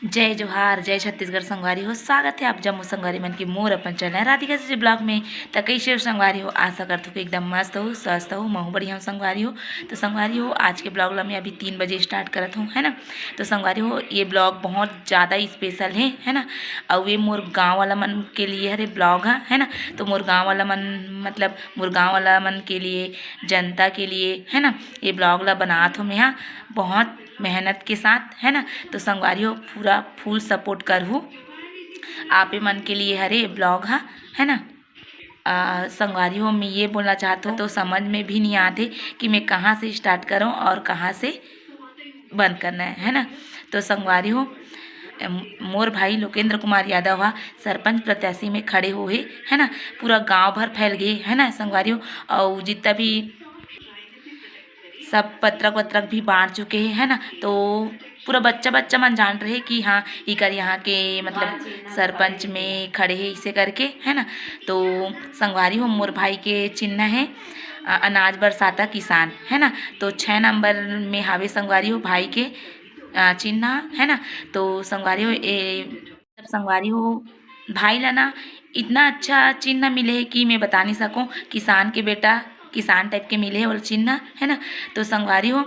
जय जोहार जय छत्तीसगढ़ संगवारी हो। स्वागत है आप जम्मू संगवारी मन की मोर अपन चैनल राधिका जी ब्लॉग में। तो कैसे हो संगवारी हो? आशा करते हो कि एकदम मस्त हो, स्वस्थ हो, मैं बढ़िया हूँ संगवारी हो। तो संगवारी हो, आज के ब्लॉग ला मैं अभी 3 बजे स्टार्ट करत हूँ, है ना। तो संगवारी हो, ये ब्लॉग बहुत ज़्यादा स्पेशल है ना। और ये मोर गाँव वाला मन के लिए हरे ब्लॉग है ना। तो मोर गाँव वाला मन मतलब मोर गाँव वाला मन के लिए, जनता के लिए, है ना, ये ब्लॉग ला बनात हूँ मैं यहाँ बहुत मेहनत के साथ, है ना। तो संगवारी हो, पूरा फुल सपोर्ट करहूँ आप मन के लिए हरे ब्लॉग है ना। संगवारी हो, मैं ये बोलना चाहता हूँ तो समझ में भी नहीं आते कि मैं कहाँ से स्टार्ट करूँ और कहाँ से बंद करना है ना। तो संगवारी हो, मोर भाई लोकेंद्र कुमार यादव सरपंच प्रत्याशी में खड़े हुए, है ना। पूरा गांव भर फैल गए, है ना संगवारी हो। और जितना भी सब पत्रक वत्रक भी बांट चुके हैं, है ना। तो पूरा बच्चा बच्चा मन जान रहे कि हाँ इकर यहाँ के मतलब सरपंच में खड़े हैं इसे करके, है ना। तो संगवारी हो, मोर भाई के चिन्ह है अनाज बरसाता किसान, है ना। तो 6 नंबर में हावे संगवारी हो भाई के चिन्ह, है ना। तो संगवारी हो, संगवारी हो भाई ला ना इतना अच्छा चिन्ह मिले है कि मैं बता नहीं सकूँ। किसान के बेटा किसान टाइप के मिले है और चिन्ह, है ना। तो संगवारी हो,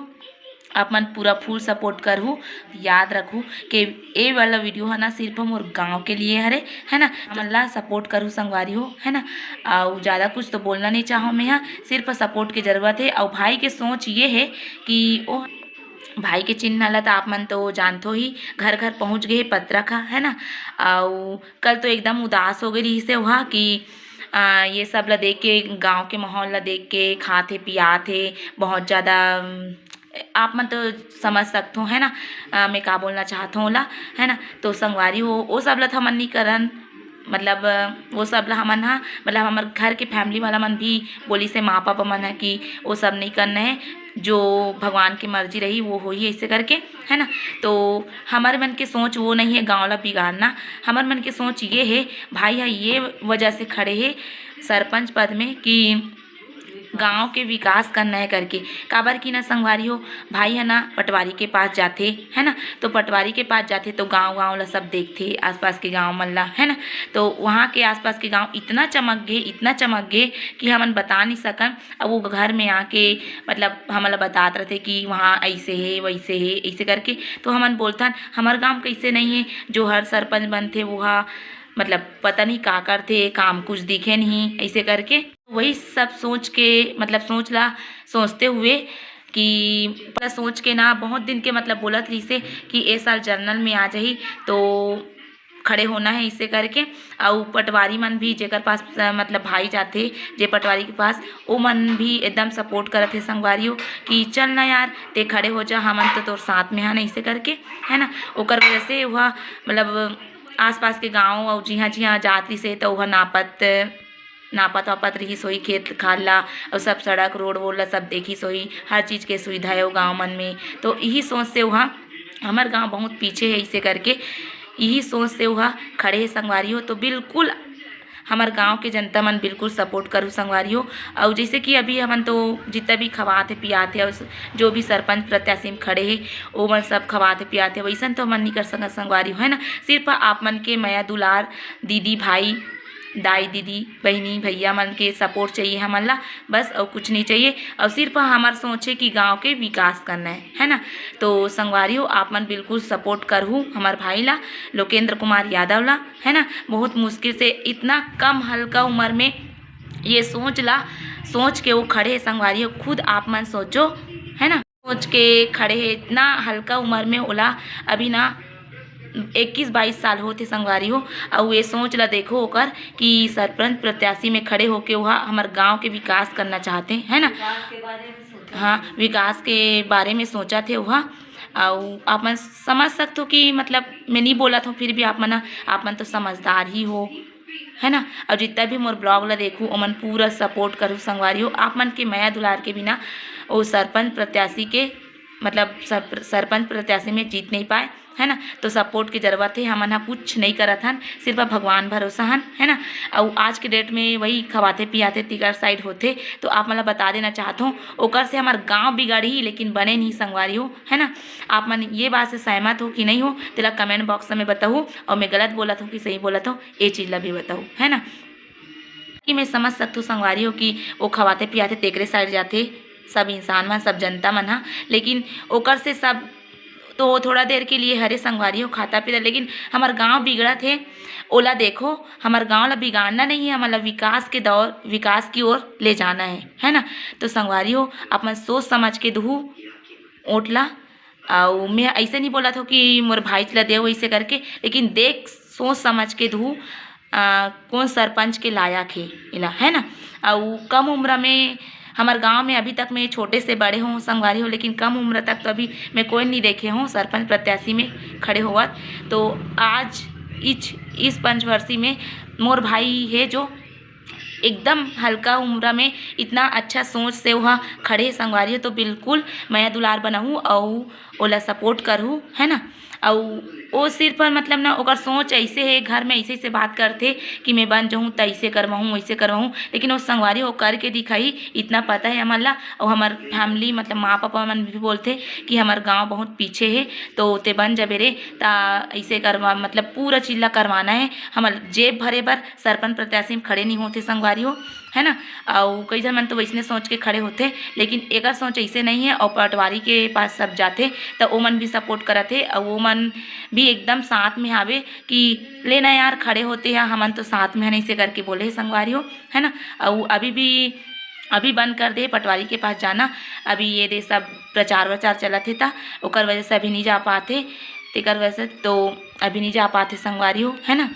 आप मन पूरा फुल सपोर्ट करहूँ। याद रखूँ कि ये वाला वीडियो है ना सिर्फ मोर गांव के लिए हरे, है ना। मन ला सपोर्ट करूँ संगवारी हो, है ना। और ज़्यादा कुछ तो बोलना नहीं चाहूँ मैं यहाँ, सिर्फ सपोर्ट की ज़रूरत है। और भाई के सोच ये है कि वो भाई के चिन्ह ला तो आप मन तो जानते ही, घर घर पहुँच गए पत्रक है ना। और कल तो एकदम उदास हो गई से वहाँ कि ये सब ला देख के, गांव के माहौल ला देख के खाते पियाते बहुत ज़्यादा आप मन तो समझ सकते हो, है ना। मैं का बोलना चाहता हूँ ला, है ना। तो संगवारी हो, वो सब ला था मन नहीं करन, मतलब वो सब ला हमन मतलब हमारे घर के फैमिली वाला मन भी बोली से माँ पापा मन है कि वो सब नहीं करना है, जो भगवान की मर्जी रही वो हो ही ऐसे करके, है ना। तो हमारे मन की सोच वो नहीं है गाँव ला बिगाड़ना। हमारे मन की सोच ये है, भाई है ये वजह से खड़े है सरपंच पद में कि गांव के विकास करना है करके। काबर की ना संगवारी हो, भाई है ना पटवारी के पास जाते, है ना। तो पटवारी के पास जाते तो गांव गांव ला सब देखते, आसपास के गांव मन ला, है ना। तो वहाँ के आसपास के गांव इतना चमक गए, इतना चमक गए कि हमन बता नहीं सकन। अब वो घर में आके मतलब हमला बतात रहते कि वहाँ ऐसे है वैसे है ऐसे करके। तो हमन बोलथन हमार गाँव कैसे नहीं है, जो हर सरपंच बनते वहाँ मतलब पता नहीं का करते, काम कुछ दिखे नहीं ऐसे करके। वही सब सोच के मतलब सोचते हुए कि सोच के ना बहुत दिन के मतलब बोलत रही से कि ए साल जर्नल में आ जाही तो खड़े होना है इसे करके। और पटवारी मन भी जेकर पास मतलब भाई जाते जे पटवारी के पास, वो मन भी एकदम सपोर्ट करत है संगवारी हो कि चल ना यार ते खड़े हो जा, हमन तो तोर साथ में है ना इसे करके, है ना। ओकर वजह से वह मतलब आसपास के गांव और जिहाँ जिहाँ जाती से तो वह नापत वापत रही सोई खेत खार ला और सब सड़क रोड वोड ला सब देखी सोई, हर चीज़ के सुविधा है वो गाँव मन में। तो यही सोच से वहाँ हमार गांव बहुत पीछे है इसे करके, यही सोच से वहाँ खड़े है संगवारी हो। तो बिल्कुल हमार गांव के जनता मन बिल्कुल सपोर्ट करूँ संगवारी हो। और जैसे कि अभी हमन तो जितना भी खवाते पियाते और जो भी सरपंच प्रत्याशी में खड़े हैं वो मन सब खवाते पियाते, वैसन तो मन नहीं कर सकत संगवारी हो, है ना। सिर्फ आप मन के माया दुलार, दीदी भाई दाई दीदी बहनी भैया मन के सपोर्ट चाहिए हमन ला, बस और कुछ नहीं चाहिए। और सिर्फ हमार सोच है कि गांव के विकास करना है ना। तो संगवारी हो, आप मन बिल्कुल सपोर्ट करहूँ हमार भाई ला लोकेंद्र कुमार यादव ला, है ना। बहुत मुश्किल से इतना कम हल्का उम्र में ये सोच के वो खड़े है संगवारी हो। खुद आप मन सोचो, है ना, सोच के खड़े है इतना हल्का उम्र में। ओला अभी ना 21-22 साल होते संगवारी हो। और ये सोच ला देखो होकर कि सरपंच प्रत्याशी में खड़े होके वहाँ हमारे गांव के विकास करना चाहते हैं, है ना। हाँ, विकास के बारे में सोचा थे वहाँ। और आप मन समझ सकते हो कि मतलब मैं नहीं बोला था फिर भी आप मन तो समझदार ही हो, है ना। और जितना भी मोर ब्लॉग ला देखूँ ओमन पूरा सपोर्ट करूँ संगवारी हो। आप मन के माया दुलार के बिना वो सरपंच प्रत्याशी के मतलब सरपंच प्रत्याशी में जीत नहीं पाए, है ना। तो सपोर्ट की ज़रूरत है, हमन कुछ नहीं करत हन, सिर्फ भगवान भरोसा हन, है ना। और आज के डेट में वही खवाते पियाते तिगर साइड होते। तो आप मतलब बता देना चाहता हूँ ओकर से हमार गांव बिगड़ी लेकिन बने नहीं संगवारी हो, है ना। आप मन ये बात से सहमत हो कि नहीं हो तेला कमेंट बॉक्स में बताओ, और मैं गलत बोला हूँ कि सही बोला हूँ ये चीज़ ला भी बताओ, है ना। कि मैं समझ सकती हूँ संगवारी हो कि वो खवाते पियाते तेकरे साइड जाते सब इंसान मन, सब जनता मन हा, लेकिन ओकर से सब तो थोड़ा देर के लिए हरे संगवारी हो खाता पीता, लेकिन हमार गांव बिगड़ा थे ओला देखो। हमार गांव ला बिगाड़ना नहीं है, हमारा विकास की ओर ले जाना है ना। तो संगवारी हो अपन सोच समझ के दहू ओटला। और मैं ऐसे नहीं बोला था कि मोर भाई चला दे ऐसे करके, लेकिन देख सोच समझ के दहू कौन सरपंच के लायक है इला, है ना। और कम उम्र में हमारे गांव में अभी तक मैं छोटे से बड़े हूँ संगवारी हो, लेकिन कम उम्र तक तो अभी मैं कोई नहीं देखे हूँ सरपंच प्रत्याशी में खड़े हुआ। तो आज इस पंचवर्षीय में मोर भाई है जो एकदम हल्का उम्र में इतना अच्छा सोच से वह खड़े संगवारी हो, तो बिल्कुल मैं दुलार बनाऊँ और ओला सपोर्ट करूँ, है ना। और वो सिर्फ मतलब ना ओकर सोच ऐसे है, घर में ऐसे बात करते कि मैं बन जाऊँ तो ऐसे करवाऊँ वैसे करवाऊँ, लेकिन वो संगवारी वो करके दिखाई इतना पता है हमार ला। और हमार फैमिली मतलब माँ पापा मन भी बोलते कि हमार गांव बहुत पीछे है, तो ते बन जबे रे ता ऐसे करवा मतलब पूरा चीज ला करवाना है। हमार जेब भरे बर सरपंच प्रत्याशी में खड़े नहीं होते संगवारी हो, है ना। और कई जन मन तो वैसने सोच के खड़े होते, लेकिन एक सोच ऐसे नहीं है। और पटवारी के पास सब जाते तो वो मन भी सपोर्ट करते, और वो मन भी एकदम साथ में आवे कि लेना यार खड़े होते हैं हमन तो साथ में है, नहीं से करके बोले संगवारी हो, है ना। और अभी बंद कर दे पटवारी के पास जाना। अभी ये दे सब प्रचार वचार चलत है ता ओकर वजह से अभी नहीं जा पाते, तेकर वजह से तो अभी नहीं जा पाते संगवारी हो, है ना।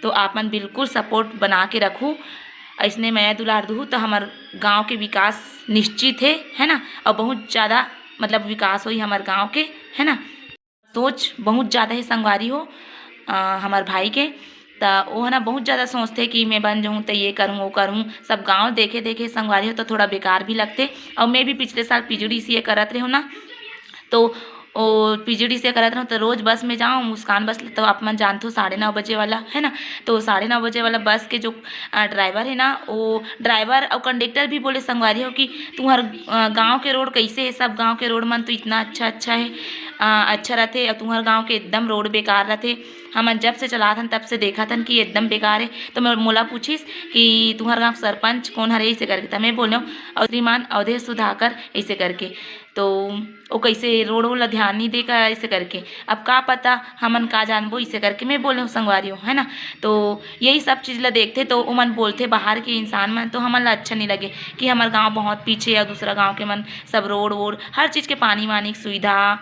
तो आप मन बिल्कुल सपोर्ट बना के रखो, ऐसने मैं दुलार दूँ तो हमार गांव के विकास निश्चित है ना। और बहुत ज़्यादा मतलब विकास हुई हमार गांव के, है ना। सोच बहुत ज़्यादा है संगवारी हो हमार भाई के, तो वो है ना बहुत ज़्यादा सोचते कि मैं बन जाऊँ तो ये करूँ वो करूँ। सब गांव देखे देखे संगवारी हो तो थोड़ा बेकार भी लगते। और मैं भी पिछले साल पीजीडी सी करत रही हूँ ना, तो ओ पीजीडी से करत रहूँ तो रोज़ बस में जाऊँ मुस्कान बस, तो आप मन जानते हो 9:30 बजे वाला, है ना। तो 9:30 बजे वाला बस के जो ड्राइवर है ना, वो ड्राइवर और कंडक्टर भी बोले संगवारी हो कि तुम्हार गांव के रोड कैसे है। सब गांव के रोड मन तो इतना अच्छा है, अच्छा रहते, और तुम्हारे गांव के एकदम रोड बेकार रहते। हमन जब से चलात हन तब से देखा था कि एकदम बेकार है। तो मैं मोला पूछिस कि तुम्हारे गांव सरपंच कौन हरे ऐसे करके, तो मैं बोलो और श्रीमान अवधेश सुधाकर ऐसे करके। तो वो कैसे रोड वाला ध्यान नहीं देगा ऐसे करके, अब का पता हमन का जानबो ऐसे करके मैं बोले संगवारी हो, है ना। तो यही सब चीज़ ला देखते तो वो मन बोलते बाहर के इंसान मन, तो हमन ला अच्छा नहीं लगे कि हमार गांव बहुत पीछे है, दूसरा गांव के मन सब रोड वोड हर चीज़ के पानी वानी की सुविधा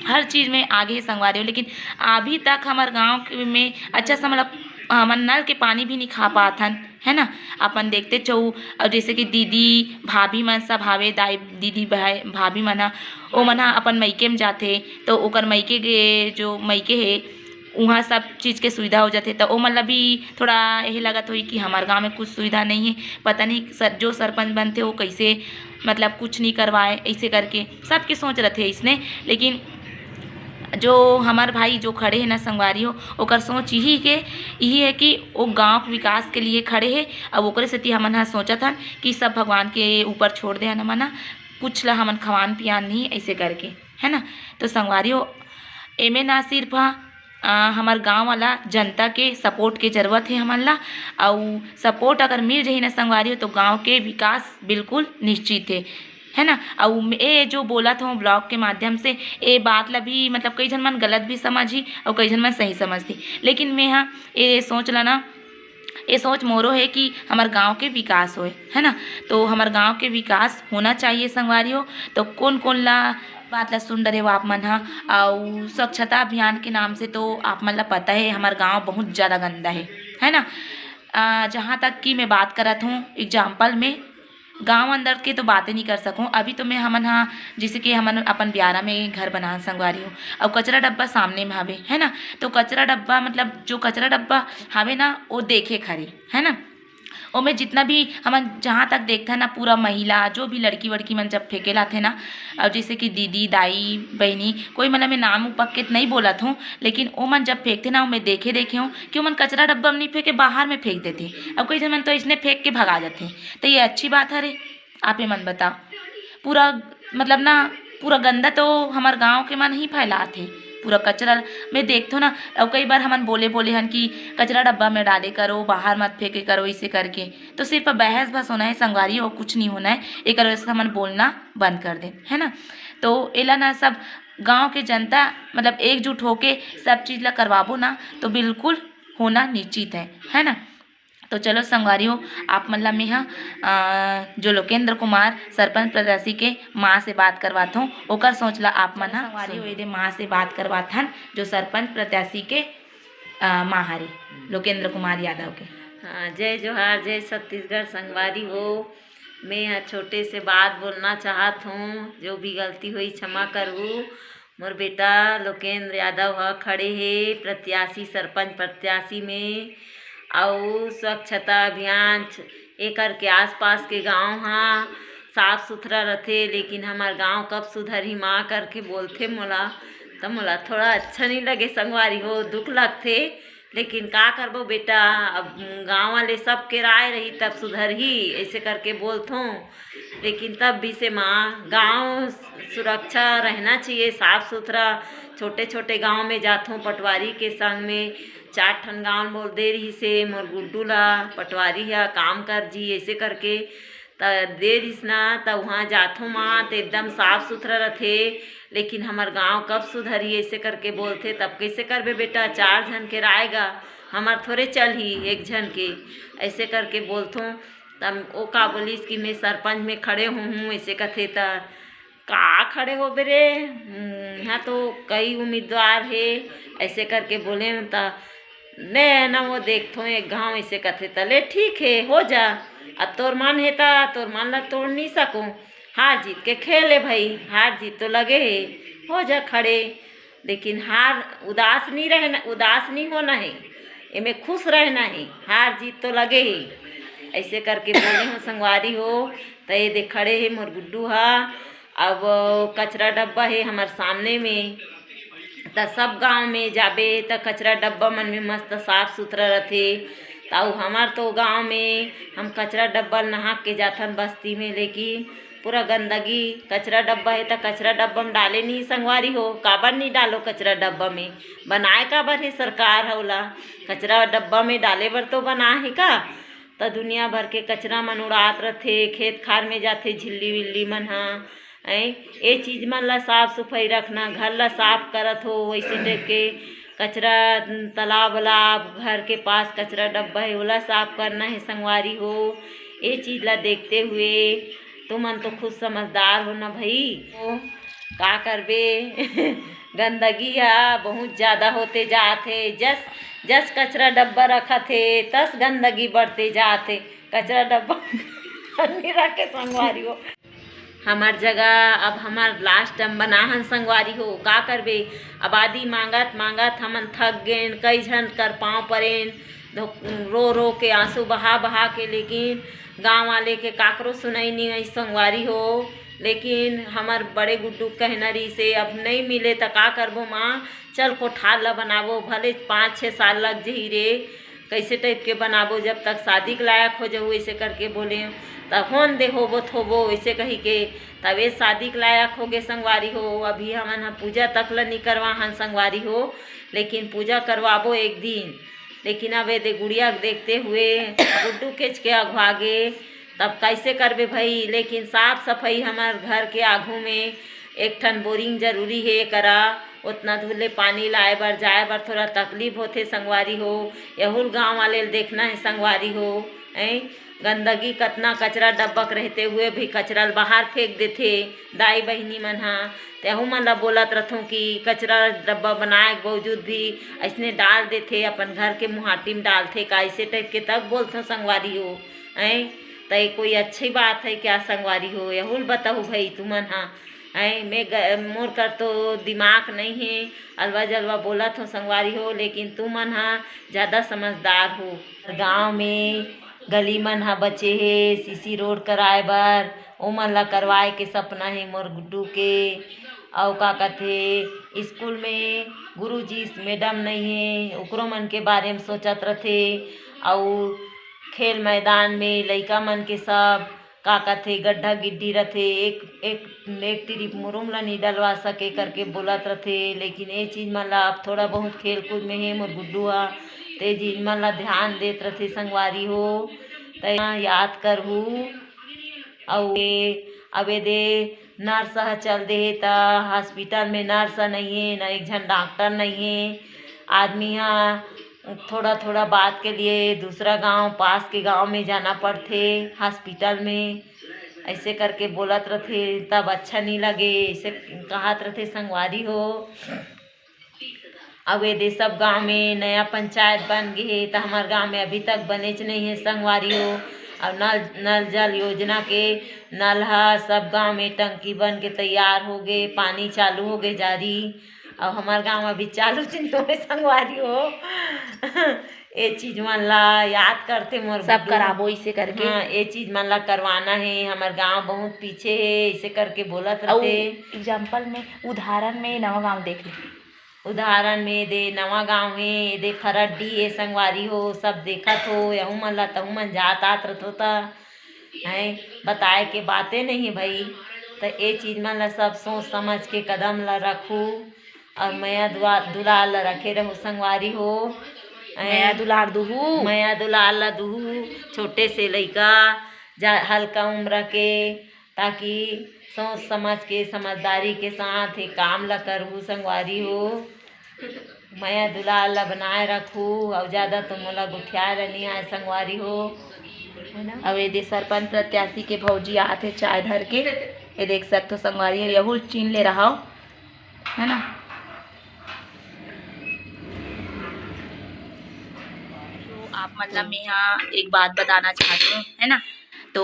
हर चीज़ में आगे है संगवारी हो। लेकिन अभी तक हमारे गांव में अच्छा सा मतलब हमन नल के पानी भी नहीं खा पात हन, है ना। अपन देखते चहु, और जैसे कि दीदी भाभी मन सब हावे दाई दीदी भाभी मन हा ओ मन हा अपन मइके में जाते, तो ओकर मइके के जो मइके है वहाँ सब चीज़ के सुविधा हो जाते। तो ओ मतलब भी थोड़ा यही लगत हुई कि हमारे गांव में कुछ सुविधा नहीं है, पता नहीं जो सरपंच बनते वो कैसे मतलब कुछ नहीं करवाए ऐसे करके सबके सोच रहे थे इसने। लेकिन जो हमार भाई जो खड़े हैं ना संगवारी हो ओकर सोच यही है कि वो गांव के विकास के लिए खड़े है। अब ओकरे सेती हमन हा सोचत हन कि सब भगवान के ऊपर छोड़ दे हमन कुछ ला हमन खवान पियान नहीं ऐसे करके, है ना। तो संगवारी हो एमे ना सिर्फ हमार गांव वाला जनता के सपोर्ट के ज़रूरत है हमन ला, और सपोर्ट अगर मिल जाही ना संगवारी हो तो गांव के विकास बिल्कुल निश्चित है ना। और ये जो बोला था ब्लॉग के माध्यम से ये बात ला भी मतलब कई जन मन गलत भी समझी और कई जन मन सही समझती, लेकिन मैं हाँ ये सोच ला ना, ये सोच मोरो है कि हमारे गांव के विकास होए, है ना। तो हमारे गांव के विकास होना चाहिए संगवारी हो। तो कौन कौन ला बात ला सुन रहे हो आप मन हा। और स्वच्छता अभियान के नाम से तो आप मन ला पता है हमारा गांव बहुत ज़्यादा गंदा है ना। जहाँ तक कि मैं बात करत हूँ एग्जाम्पल में गांव अंदर के तो बातें नहीं कर सकूँ। अभी तो मैं हमन हाँ जैसे कि हमन अपन ब्यारा में घर बना संगवारी हूँ, और कचरा डब्बा सामने में हावे, है ना। तो कचरा डब्बा मतलब जो कचरा डब्बा हावे ना वो देखे खरे, है ना। और मैं जितना भी हम जहाँ तक देखते हैं ना, पूरा महिला जो भी लड़की वड़की मन जब फेंकेला थे ना, अब जैसे कि दीदी दाई बहनी कोई मतलब मैं नाम पक्के नहीं बोला हूँ, लेकिन वो मन जब फेंकते ना, वो मैं देखे हूँ कि वो मन कचरा डब्बा में नहीं फेंके बाहर में फेंक देते। अब कोई मन तो इसने फेंक के भगा जाते, तो ये अच्छी बात है रे? आप ये मन बताओ। पूरा मतलब ना पूरा गंदा तो हमारे गांव के मन ही फैलाते, पूरा कचरा मैं देखते हो ना। और कई बार हमन बोले बोले हन कि कचरा डब्बा में डाले करो, बाहर मत फेंके करो, इसे करके तो सिर्फ बहस बस होना है संगवारी, और कुछ नहीं होना है। एक वजह से हमन बोलना बंद कर दें, है ना। तो एला ना सब गांव के जनता मतलब एकजुट होके सब चीज़ ला करवाबो ना, तो बिल्कुल होना निश्चित है ना। तो चलो संगवारियों, आप मतलब मैं जो लोकेंद्र कुमार सरपंच प्रत्याशी के माँ से बात करवाता हूँ, ओकर सोचला आप मन संगवारियों यदि माँ से बात करवाथन जो सरपंच प्रत्याशी के माँ हरे लोकेंद्र कुमार यादव के। हाँ, जय जोहार, जय छत्तीसगढ़। संगवारी हो, मैं यहाँ छोटे से बात बोलना चाहत हूँ, जो भी गलती हुई क्षमा करूँ। मोर बेटा लोकेंद्र यादव ह खड़े हे प्रत्याशी सरपंच प्रत्याशी में, और स्वच्छता अभियान एकर के आसपास के गांव हाँ साफ सुथरा रथे, लेकिन हमार गांव कब सुधरही माँ करके बोलथे मोला, तो मोला थोड़ा अच्छा नहीं लगे संगवारी हो, दुख लगथे। लेकिन का करबो बेटा, अब गांव वाले सब के राय रही तब सुधर ही, ऐसे करके बोलथों। लेकिन तब भी से माँ गांव सुरक्षा रहना चाहिए, साफ सुथरा। छोटे छोटे गांव में जाथों पटवारी के संग में, 4 ठन गाँव बोल दे रही से मोर गुड्डू ला पटवारी है काम कर जी, ऐसे करके त दे रहीस ना, त वहाँ जाथों माँ तो एकदम साफ सुथरा रथे। लेकिन हमार गांव कब सुधरी, ऐसे करके बोलते। तब कैसे करबे बेटा, 4 जन के रायगा, हमार थोड़े चल ही एक जन के, ऐसे करके बोलथों। तब वो का बोलिस कि मैं सरपंच में खड़े हूँ, ऐसे कथे त का खड़े हो बेरे, यहाँ तो कई उम्मीदवार है, ऐसे करके बोले त ने ना वो देखथों एक गाँव, ऐसे कथे तले ठीक है हो जा, अब तोर मन है ता तोर मन ला तोड़ नहीं सकूँ, हार जीत के खेल है भाई, हार जीत तो लगे है, हो जा खड़े। लेकिन हार उदास नहीं रहना, उदास नहीं होना है, इमें खुश रहना है, हार जीत तो लगे है, ऐसे करके बोले हो संगवारी हो। तो ये देख खड़े है मोर गुड्डू हा। अब कचरा डब्बा है हमारे सामने में, त सब गांव में जाबे त कचरा डब्बा मन में मस्त साफ सुथरा रथे। ताऊ हमार तो गांव में हम कचरा डब्बा नहा के जाथन बस्ती में, लेकिन पूरा गंदगी कचरा डब्बा है त कचरा डब्बा में डाले नहीं संगवारी हो। काबर नहीं डालो कचरा डब्बा में, बनाए काबर है सरकार हौला, कचरा डब्बा में डाले बर तो बना है का। त दुनिया भर के कचरा मन उड़ात रथे, खेत खार में जाथे झिल्ली विल्ली मन हा। ये चीज़ मन ला साफ सफाई रखना, घर ला साफ करत हो वैसे टाइप के कचरा, तालाब वालाब घर के पास कचरा डब्बा है ओला साफ करना है संगवारी हो। ये चीज़ ला देखते हुए तुमन तो खुद समझदार हो ना भाई, तो का करबे गंदगी है बहुत ज़्यादा होते जाते, जस जस कचरा डब्बा रखा थे तस गंदगी बढ़ते जाते, कचरा डब्बा नहीं रखे संगवारी हो। हमार जगह अब हमार लास्ट टाइम बनाहन संगवारी हो, का करबे आबादी मांगत मांगत हमन थक गए, कई झन कर पाँव परेन, रो रो के आंसू बहा बहा के, लेकिन गांव वाले के काकरो सुनाई नहीं आई संगवारी हो। लेकिन हमार बड़े गुड्डू कहनरी से अब नहीं मिले तो का करबो माँ, चल कोठार ला बनाबो, भले 5-6 साल लग जही रे, कैसे टाइप के बनाबो जब तक शादी के लायक हो जाओ, ऐसे करके बोले। तब होन दे होबो थोबो ऐसे कही के, तब ये शादी के लायक हो गए संगवारी हो। अभी हमन हम पूजा तक ला नहीं करवा हन संगवारी हो, लेकिन पूजा करवाबो एक दिन। लेकिन अब ये गुड़िया देखते हुए गुड्डू खींच के अगवागे, तब कैसे करबे भाई। लेकिन साफ सफाई हमार घर के आगू में एक ठन बोरिंग जरूरी है करा, उतना धुले पानी लाए बर जाए बर थोड़ा तकलीफ होते संगवारी हो। यहुल गांव वाले देखना है संगवारी हो। गंदगी कतना कचरा डब्बक रहते हुए भी कचरा बाहर फेंक देते दाई बहिनी मन हा। तेहू मन ला बोलत रथों कि कचरा डब्बा बनाए के बावजूद भी ऐसने डाल देते, अपन घर के मुहाटी में डालते का, ऐसे टाइप के तब बोलते संगवारी हो। तय कोई अच्छी बात है क्या संगवारी हो, यहुल बताओ भाई तुमन हा। मैं मोर कर तो दिमाग नहीं है, अलवा जलवा बोलत हो संगवारी हो, लेकिन तुमन हा ज़्यादा समझदार हो। गांव में गली मन ह बचे हे सीसी रोड कराए बर, ओमन ला करवाए के सपना हे मोर गुड्डू के। अउ का कथे स्कूल में गुरुजी मैडम नहीं हे, ओकरो मन के बारे में सोचत रथे। अउ खेल मैदान में लइका मन के सब का कथे गड्ढा गिड्ढी रथे, एक टिरिप मुरुम ला नहीं डलवा सके करके बोलत रथे। लेकिन ये चीज मन ला अब थोड़ा बहुत खेल कूद में हे मोर गुड्डू ह, ते चीज मन ला ध्यान देत रथे संगवारी हो। त याद करहू। अउ अबे दे नर्स ह चल दे हे त हॉस्पिटल में नर्स नहीं है, न एक झन डॉक्टर नहीं है। आदमी ह थोड़ा थोड़ा बात के लिए दूसरा गांव पास के गांव में जाना पड़थे हॉस्पिटल में, ऐसे करके बोलत रथे तब अच्छा नहीं लगे, ऐसे कहत रथे संगवारी हो। अब ये सब गांव में नया पंचायत बन गए है तो हमारे गांव में अभी तक बनेच नहीं है संगवारी हो। और नल जल योजना के नल ह सब गांव में टंकी बन के तैयार हो गए, पानी चालू हो गए जारी। और हमारे गांव में अभी चालू नहीं हो संगवारी हो। ये चीज मन ला याद करते मोर सब कराबो इसे करके। हाँ, ये चीज मन ला करवाना है, हमारे गांव बहुत पीछे है, इसे करके बोलत और रहते। एग्जाम्पल में उदाहरण में नवा गांव देख ले, उदाहरण में दे नवा गांव है, दे खरड्डी है संगवारी हो, सब देखत हो। यहू मन ला तहू मन जात आत रहत होता है, बताए के बातें नहीं है भाई। तो ये चीज मन ला सब सोच समझ के कदम ला रखू और मैया दुलार ला रखे रहू संगवारी हो। नया दुलार दुहू, मैया दुलार ला दुहू छोटे से लइका जा हल्का उम्र के, ताकि सोच समझ के समझदारी के साथ ये काम ला करहू संगवारी हो। मैया दुलार ला बनाए रखू और ज़्यादा तो मोला गुठियाए रहनी आए संगवारी हो, है ना। अब ये सरपंच प्रत्याशी के भौजी आते चाय धर के, ये देख सकते हो संगवारी है, यहू चीन ले रहा हो, है ना। तो आप मतलब मैं यहाँ एक बात बताना चाहती हूँ, है ना। तो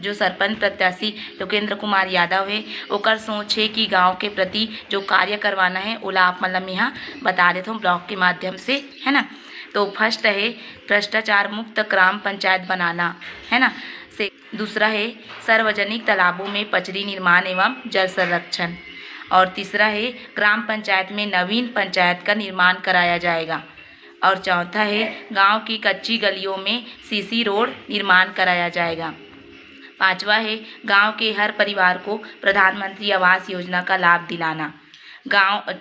जो सरपंच प्रत्याशी लोकेंद्र कुमार यादव है, ओकर सोच है कि गांव के प्रति जो कार्य करवाना है ओला आप मतलब यहाँ बता देता हूँ ब्लॉग के माध्यम से, है ना। तो फर्स्ट है भ्रष्टाचार मुक्त ग्राम पंचायत बनाना, है ना। से दूसरा है सार्वजनिक तालाबों में पचरी निर्माण एवं जल संरक्षण। और तीसरा है ग्राम पंचायत में नवीन पंचायत का निर्माण कराया जाएगा। और चौथा है गांव की कच्ची गलियों में सीसी रोड निर्माण कराया जाएगा। पांचवा है गांव के हर परिवार को प्रधानमंत्री आवास योजना का लाभ दिलाना।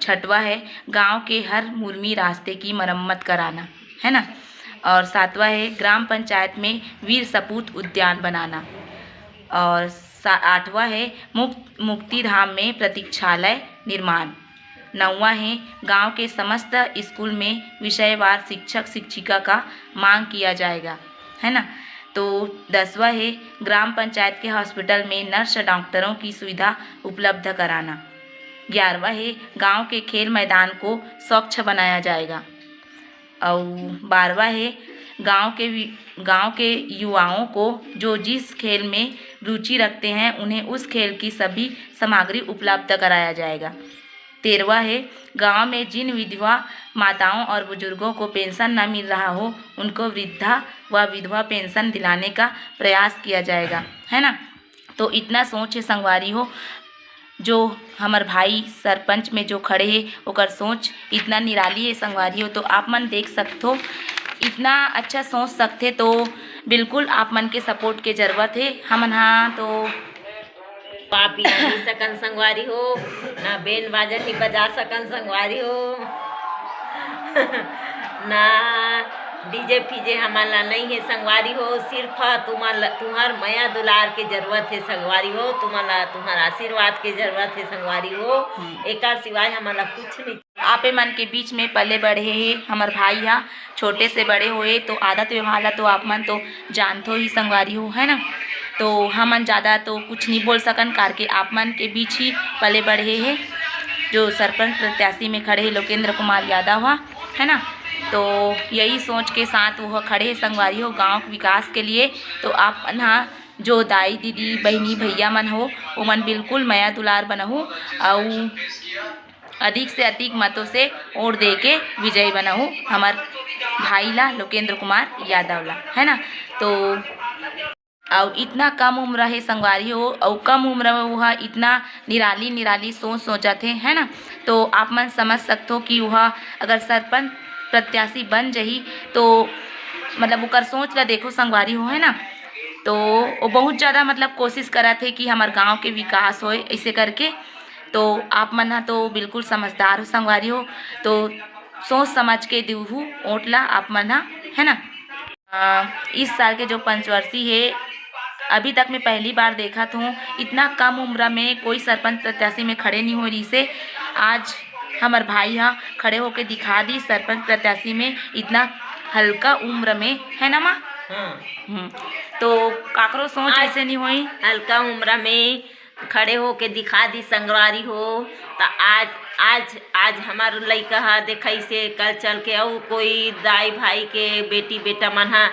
छठवा है गांव के हर मुर्मी रास्ते की मरम्मत कराना, है ना। और सातवां है ग्राम पंचायत में वीर सपूत उद्यान बनाना। और आठवां है मुक्तिधाम में प्रतीक्षालय निर्माण। नौवां है गांव के समस्त स्कूल में विषयवार शिक्षक शिक्षिका का मांग किया जाएगा, है ना। तो 10वां है ग्राम पंचायत के हॉस्पिटल में नर्स डॉक्टरों की सुविधा उपलब्ध कराना। 11वां है गांव के खेल मैदान को स्वच्छ बनाया जाएगा। और 12वां है गांव के युवाओं को जो जिस खेल में रुचि रखते हैं उन्हें उस खेल की सभी सामग्री उपलब्ध कराया जाएगा। 13वां है गांव में जिन विधवा माताओं और बुजुर्गों को पेंशन न मिल रहा हो उनको वृद्धा व विधवा पेंशन दिलाने का प्रयास किया जाएगा, है ना। तो इतना सोच है संगवारी हो, जो हमार भाई सरपंच में जो खड़े हैं ओकर सोच इतना निराली है संगवारी हो। तो आप मन देख सकते हो इतना अच्छा सोच सकते, तो बिल्कुल आप मन के सपोर्ट के ज़रूरत है हमन। हाँ, तो आप नहीं सकन संगवारी हो, ना बेन बाजा नहीं बजा सकन संगवारी हो, ना डीजे फीजे हमारा नहीं है संगवारी हो। सिर्फ तुम्हार माया दुलार के जरूरत है संगवारी हो, तुम्हारा आशीर्वाद के जरूरत है संगवारी हो। एक सिवाय हमारा कुछ नहीं। आपे मन के बीच में पले बढ़े है हमार भाई हा, छोटे से बड़े हुए तो आदत व्यवहार ला तो आप मन तो जानते हो ही संगवारी हो, है ना। तो हमन ज़्यादा तो कुछ नहीं बोल सकन कार के आप मन के बीच ही पले बढ़े हैं। जो सरपंच प्रत्याशी में खड़े हैं लोकेंद्र कुमार यादव है ना। तो यही सोच के साथ वह खड़े हैं संगवारी हो गांव के विकास के लिए। तो आप हाँ जो दाई दीदी बहनी भैया मन हो वो मन बिल्कुल माया दुलार बनहु। और अधिक से अधिक मतों से वोट दे के विजयी बनाऊँ हमार भाई ला लोकेंद्र कुमार यादव ला, है ना। तो और इतना कम उम्र है संगवारी हो, और कम उम्र में वह इतना निराली निराली सोच सोचा थे, है ना। तो आप मन समझ सकते हो कि वह अगर सरपंच प्रत्याशी बन जही तो मतलब उकर सोच ला देखो संगवारी हो, है ना। तो वो बहुत ज़्यादा मतलब कोशिश करा थे कि हमारे गांव के विकास होए ऐसे करके। तो आप मन हा तो बिल्कुल समझदार हो संगवारी हो, तो सोच समझ के देहू वोट ला आप मन हा, है ना। इस साल के जो पंचवर्षीय है, अभी तक मैं पहली बार देखा हूँ इतना कम उम्र में कोई सरपंच प्रत्याशी में खड़े नहीं हो रही से। आज हमारे भाई यहाँ खड़े होके दिखा दी सरपंच प्रत्याशी में इतना हल्का उम्र में, है ना माँ। तो काकरो सोच ऐसे नहीं हुई, हल्का उम्र में खड़े होके दिखा दी संगवारी हो। तो आज आज आज हमार लइका हा देखई से कल चल के और कोई दाई भाई के बेटी बेटा मन हा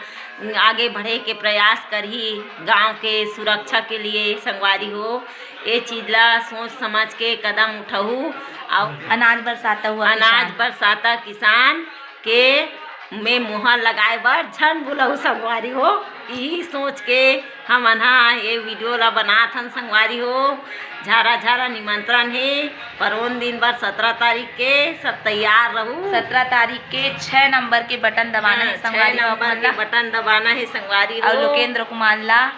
आगे बढ़े के प्रयास करही गांव के सुरक्षा के लिए संगवारी हो। ये चीज ला सोच समझ के कदम उठाऊ। और अनाज बरसाता हुआ अनाज बरसाता किसान के में मुहर लगाए बर झन बुलाऊ संगवारी हो। यही सोच के हम ये वीडियो ला बनात हन संगवारी हो। झारा झारा निमंत्रण है पर उन दिन बर 17 तारीख के सब तैयार रहू। 17 तारीख के 6 नंबर के बटन दबाना है संगवारी, 6 नंबर के बटन दबाना है संगवारी हो। और लोकेंद्र कुमार ला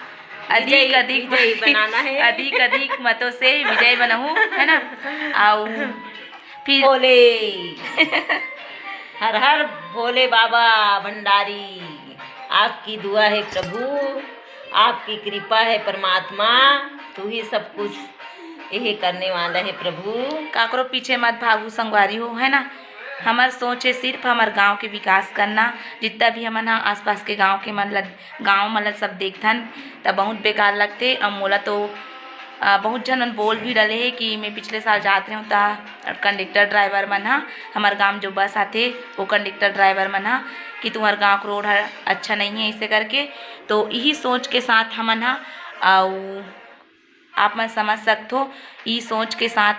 अधिक अधिक विजयी बनाना है। अधिक अधिक मतों से विजय बनाऊँ, है ना। और फिर बोले हर हर भोले बाबा भंडारी, आपकी दुआ है प्रभु, आपकी कृपा है परमात्मा, तू ही सब कुछ यही करने वाला है प्रभु। काकरो पीछे मत भागू संगवारी हो, है ना। हमार सोच है सिर्फ हमार गांव के विकास करना। जितना भी हमन आसपास के गांव के मतलब गांव मतलब सब देखथन तब बहुत बेकार लगते। अब मोला तो बहुत जन बोल भी डले है कि मैं पिछले साल जाते रहूँ ता कंडक्टर ड्राइवर मन हा हमारे गांव जो बस आते वो कंडक्टर ड्राइवर मन हा कि तुम्हारे गांव का रोड अच्छा नहीं है ऐसे करके। तो यही सोच के साथ हमन हा और आप मन समझ सकते हो ये सोच के साथ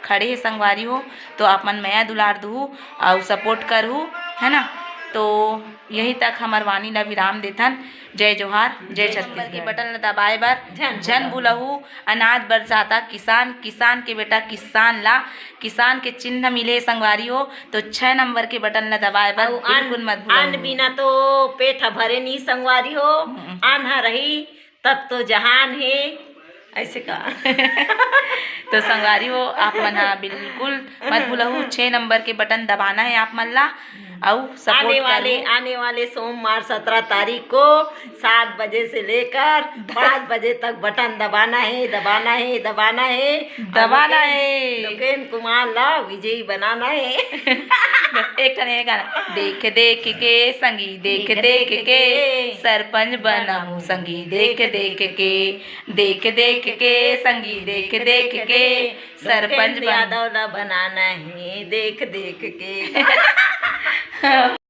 खड़े है संगवारी हो। तो आप मन मैं दुलार दूँ और सपोर्ट करूँ, है ना। तो यही तक हमार वाणी ला विराम देथन। जय जोहार, जय छत्तीसगढ़ की बटन ला दबाए बर झन बुलहू। अनाज बरसाता किसान, किसान के बेटा किसान ला किसान के चिन्ह मिले संगवारी हो। तो 6 नंबर के बटन ला दबाए बर बिल्कुल मत भूलहू। अन्न बिना तो पेट भरे नहीं संगवारी हो, अन्न रही तब तो जहान है ऐसे का। तो संगवारी हो आप मन बिल्कुल मत भूलहू 6 नंबर के बटन दबाना है आप मन ला और सपोर्ट आने वाले सोमवार 17 तारीख को 7 बजे से लेकर 5 बजे तक बटन दबाना है, दबाना है, दबाना है, दबाना है। लोकेंद्र कुमार ला विजयी बनाना है। एक गाना देख देख के संगी, देख देख के सरपंच बनाऊं संगी, देख देख के संगी, देख देख के सरपंच यादव ला बनाना है, देख देख के।